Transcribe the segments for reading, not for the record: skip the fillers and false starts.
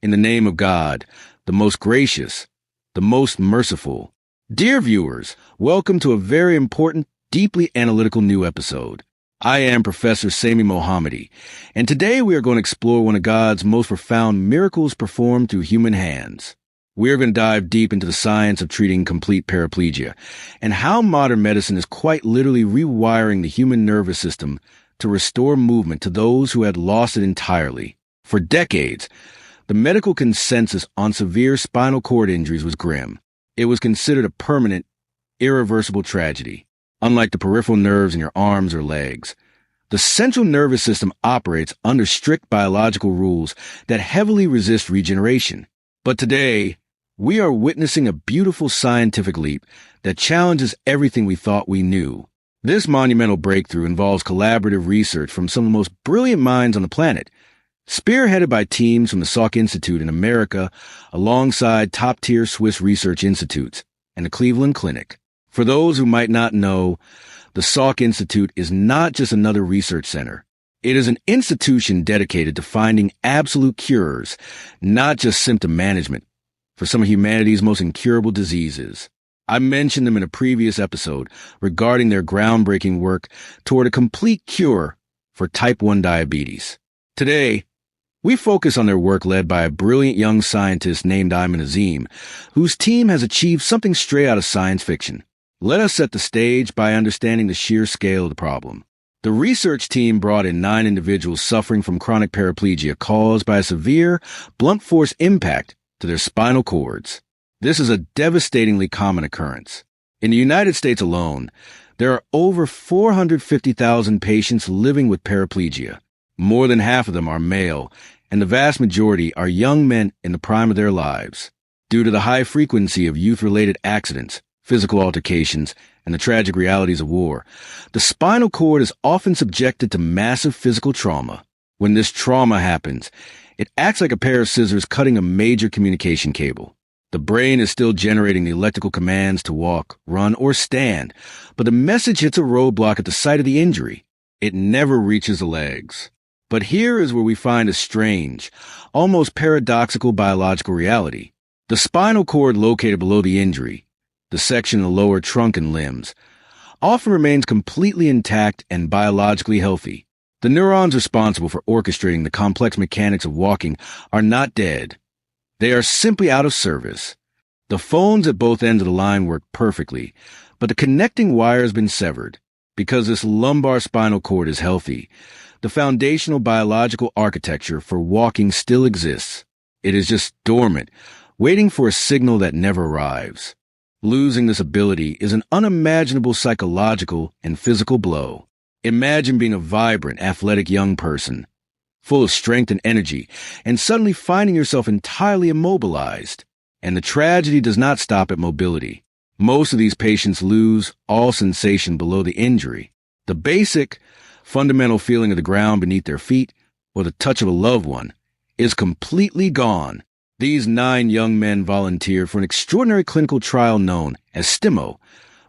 in the name of God, the most gracious, the most merciful. Dear viewers, welcome to a very important, deeply analytical new episode. I am Professor Sami Mohammadi, and today we are going to explore one of God's most profound miracles performed through human hands. We are going to dive deep into the science of treating complete paraplegia and how modern medicine is quite literally rewiring the human nervous system to restore movement to those who had lost it entirely. For decades, the medical consensus on severe spinal cord injuries was grim. It was considered a permanent, irreversible tragedy. Unlike the peripheral nerves in your arms or legs, the central nervous system operates under strict biological rules that heavily resist regeneration. But today, we are witnessing a beautiful scientific leap that challenges everything we thought we knew. This monumental breakthrough involves collaborative research from some of the most brilliant minds on the planet, spearheaded by teams from the Salk Institute in America alongside top-tier Swiss research institutes and the Cleveland Clinic. For those who might not know, the Salk Institute is not just another research center. It is an institution dedicated to finding absolute cures, not just symptom management, for some of humanity's most incurable diseases. I mentioned them in a previous episode regarding their groundbreaking work toward a complete cure for type 1 diabetes. Today, we focus on their work led by a brilliant young scientist named Ayman Azim, whose team has achieved something straight out of science fiction. Let us set the stage by understanding the sheer scale of the problem. The research team brought in 9 individuals suffering from chronic paraplegia caused by a severe, blunt force impact to their spinal cords. This is a devastatingly common occurrence. In the United States alone, there are over 450,000 patients living with paraplegia. More than half of them are male, and the vast majority are young men in the prime of their lives. Due to the high frequency of youth-related accidents, physical altercations, and the tragic realities of war, the spinal cord is often subjected to massive physical trauma. When this trauma happens, it acts like a pair of scissors cutting a major communication cable. The brain is still generating the electrical commands to walk, run, or stand, but the message hits a roadblock at the site of the injury. It never reaches the legs. But here is where we find a strange, almost paradoxical biological reality. The spinal cord located below the injury, the section of the lower trunk and limbs, often remains completely intact and biologically healthy. The neurons responsible for orchestrating the complex mechanics of walking are not dead. They are simply out of service. The phones at both ends of the line work perfectly, but the connecting wire has been severed. Because this lumbar spinal cord is healthy, the foundational biological architecture for walking still exists. It is just dormant, waiting for a signal that never arrives. Losing this ability is an unimaginable psychological and physical blow. Imagine being a vibrant, athletic young person, full of strength and energy, and suddenly finding yourself entirely immobilized. And the tragedy does not stop at mobility. Most of these patients lose all sensation below the injury. The basic, fundamental feeling of the ground beneath their feet or the touch of a loved one is completely gone. These 9 young men volunteered for an extraordinary clinical trial known as STIMO,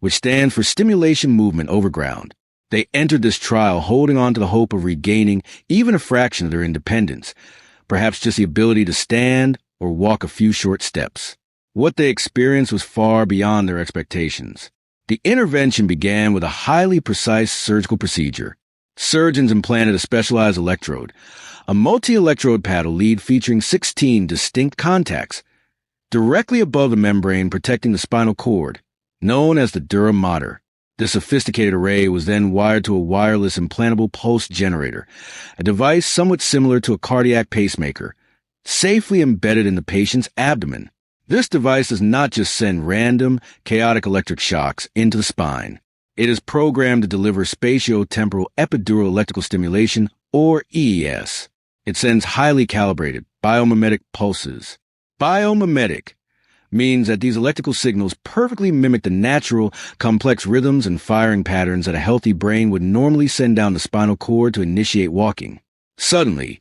which stands for Stimulation Movement Overground. They entered this trial holding on to the hope of regaining even a fraction of their independence, perhaps just the ability to stand or walk a few short steps. What they experienced was far beyond their expectations. The intervention began with a highly precise surgical procedure. Surgeons implanted a specialized electrode, a multi-electrode paddle lead featuring 16 distinct contacts, directly above the membrane protecting the spinal cord, known as the dura mater. This sophisticated array was then wired to a wireless implantable pulse generator, a device somewhat similar to a cardiac pacemaker, safely embedded in the patient's abdomen. This device does not just send random, chaotic electric shocks into the spine. It is programmed to deliver spatiotemporal epidural electrical stimulation, or EES. It sends highly calibrated, biomimetic pulses. Biomimetic means that these electrical signals perfectly mimic the natural, complex rhythms and firing patterns that a healthy brain would normally send down the spinal cord to initiate walking. Suddenly,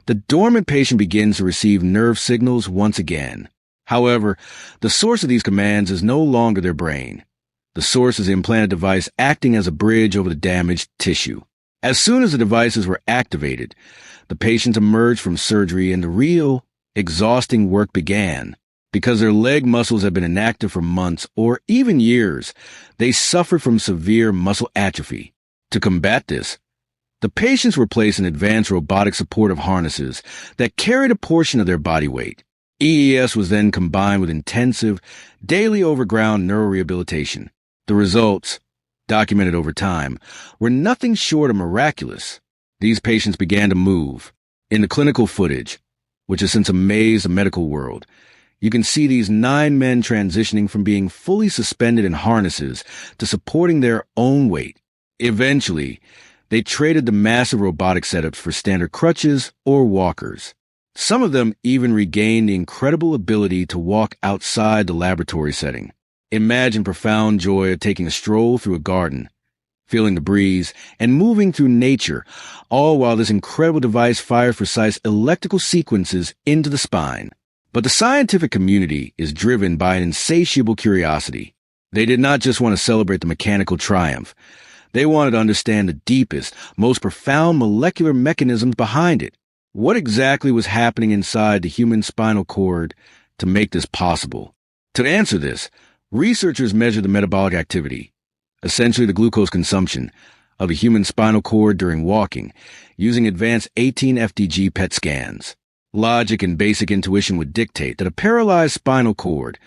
the dormant patient begins to receive nerve signals once again. However, the source of these commands is no longer their brain. The source is the implanted device acting as a bridge over the damaged tissue. As soon as the devices were activated, the patients emerged from surgery in the real, exhausting work began. Because their leg muscles had been inactive for months or even years, they suffered from severe muscle atrophy. To combat this, the patients were placed in advanced robotic supportive harnesses that carried a portion of their body weight. EES was then combined with intensive, daily overground neurorehabilitation. The results, documented over time, were nothing short of miraculous. These patients began to move. In the clinical footage, which has since amazed the medical world, you can see these 9 men transitioning from being fully suspended in harnesses to supporting their own weight. Eventually, they traded the massive robotic setups for standard crutches or walkers. Some of them even regained the incredible ability to walk outside the laboratory setting. Imagine profound joy of taking a stroll through a garden, feeling the breeze, and moving through nature, all while this incredible device fires precise electrical sequences into the spine. But the scientific community is driven by an insatiable curiosity. They did not just want to celebrate the mechanical triumph. They wanted to understand the deepest, most profound molecular mechanisms behind it. What exactly was happening inside the human spinal cord to make this possible? To answer this, researchers measured the metabolic activity, essentially the glucose consumption, of the human spinal cord during walking, using advanced 18-FDG PET scans. Logic and basic intuition would dictate that a paralyzed spinal cord,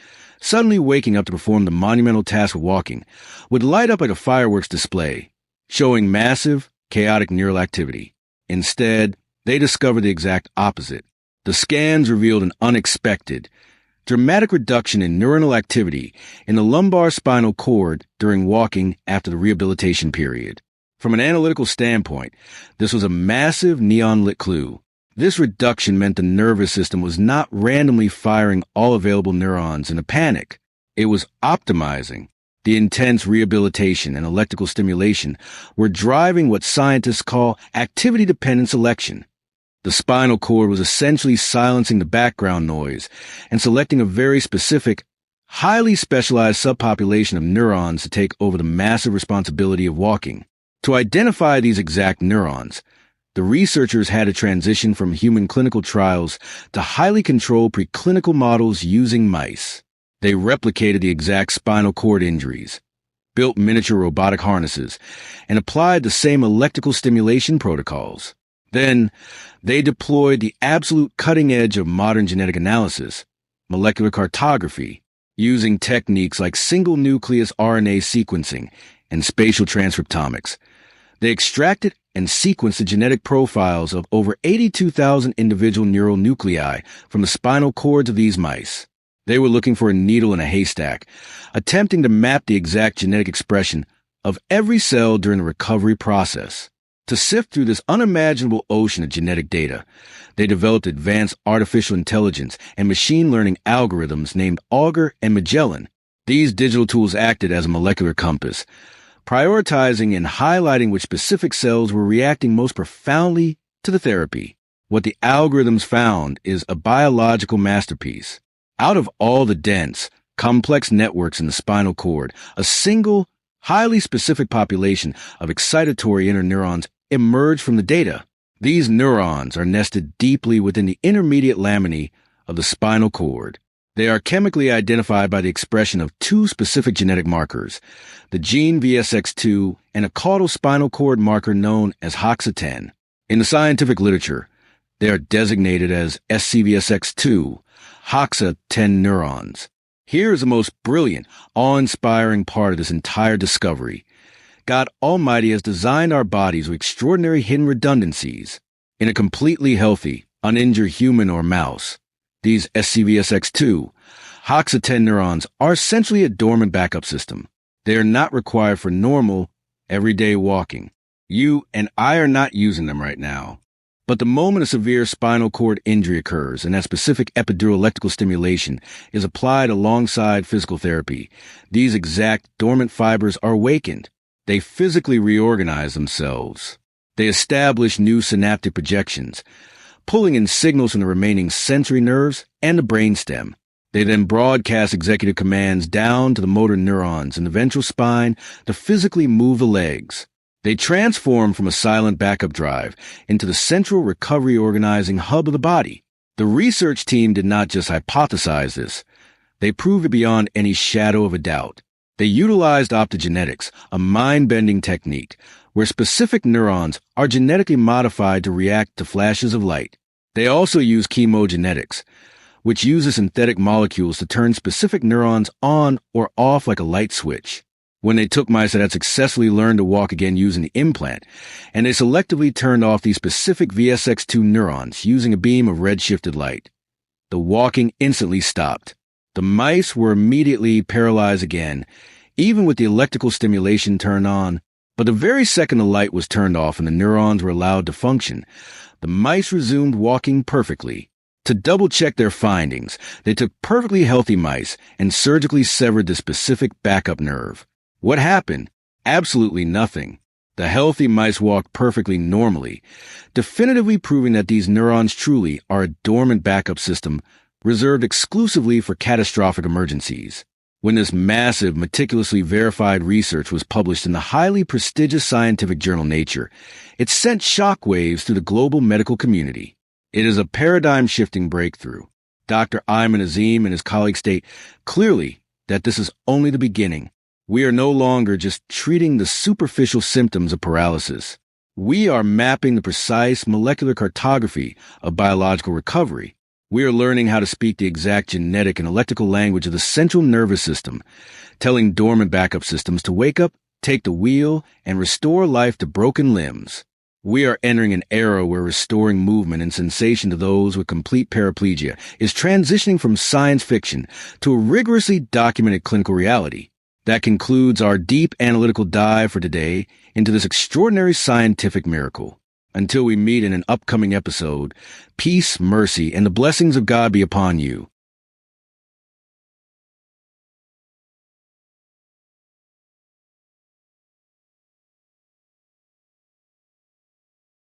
suddenly waking up to perform the monumental task of walking, would light up like a fireworks display, showing massive, chaotic neural activity. Instead, they discovered the exact opposite. The scans revealed an unexpected, dramatic reduction in neuronal activity in the lumbar spinal cord during walking after the rehabilitation period. From an analytical standpoint, this was a massive neon-lit clue. This reduction meant the nervous system was not randomly firing all available neurons in a panic. It was optimizing. The intense rehabilitation and electrical stimulation were driving what scientists call activity-dependent selection. The spinal cord was essentially silencing the background noise and selecting a very specific, highly specialized subpopulation of neurons to take over the massive responsibility of walking. To identify these exact neurons, the researchers had to transition from human clinical trials to highly controlled preclinical models using mice. They replicated the exact spinal cord injuries, built miniature robotic harnesses, and applied the same electrical stimulation protocols. Then, they deployed the absolute cutting edge of modern genetic analysis, molecular cartography, using techniques like single-nucleus RNA sequencing and spatial transcriptomics. They extracted and sequenced the genetic profiles of over 82,000 individual neural nuclei from the spinal cords of these mice. They were looking for a needle in a haystack, attempting to map the exact genetic expression of every cell during the recovery process. To sift through this unimaginable ocean of genetic data, they developed advanced artificial intelligence and machine learning algorithms named Augur and Magellan. These digital tools acted as a molecular compass, prioritizing and highlighting which specific cells were reacting most profoundly to the therapy. What the algorithms found is a biological masterpiece. Out of all the dense, complex networks in the spinal cord, a single, highly specific population of excitatory interneurons emerged from the data. These neurons are nested deeply within the intermediate laminae of the spinal cord. They are chemically identified by the expression of 2 specific genetic markers, the gene VSX2 and a caudal spinal cord marker known as HOXA10. In the scientific literature, they are designated as SCVSX2, HOXA10 neurons. Here is the most brilliant, awe-inspiring part of this entire discovery. God Almighty has designed our bodies with extraordinary hidden redundancies. In a completely healthy, uninjured human or mouse, these SCVSX2, HOXA10 neurons are essentially a dormant backup system. They are not required for normal, everyday walking. You and I are not using them right now. But the moment a severe spinal cord injury occurs and that specific epidural electrical stimulation is applied alongside physical therapy, these exact dormant fibers are awakened. They physically reorganize themselves. They establish new synaptic projections, pulling in signals from the remaining sensory nerves and the brainstem. They then broadcast executive commands down to the motor neurons in the ventral spine to physically move the legs. They transform from a silent backup drive into the central recovery organizing hub of the body. The research team did not just hypothesize this. They proved it beyond any shadow of a doubt. They utilized optogenetics, a mind-bending technique, where specific neurons are genetically modified to react to flashes of light. They also use chemogenetics, which uses synthetic molecules to turn specific neurons on or off like a light switch. When they took mice that had successfully learned to walk again using the implant, and they selectively turned off these specific VSX2 neurons using a beam of red-shifted light, the walking instantly stopped. The mice were immediately paralyzed again, even with the electrical stimulation turned on. But the very second the light was turned off and the neurons were allowed to function, the mice resumed walking perfectly. To double-check their findings, they took perfectly healthy mice and surgically severed the specific backup nerve. What happened? Absolutely nothing. The healthy mice walked perfectly normally, definitively proving that these neurons truly are a dormant backup system reserved exclusively for catastrophic emergencies. When this massive, meticulously verified research was published in the highly prestigious scientific journal Nature, it sent shockwaves through the global medical community. It is a paradigm-shifting breakthrough. Dr. Ayman Azim and his colleagues state clearly that this is only the beginning. We are no longer just treating the superficial symptoms of paralysis. We are mapping the precise molecular cartography of biological recovery. We are learning how to speak the exact genetic and electrical language of the central nervous system, telling dormant backup systems to wake up, take the wheel, and restore life to broken limbs. We are entering an era where restoring movement and sensation to those with complete paraplegia is transitioning from science fiction to a rigorously documented clinical reality. That concludes our deep analytical dive for today into this extraordinary scientific miracle. Until we meet in an upcoming episode, peace, mercy, and the blessings of God be upon you.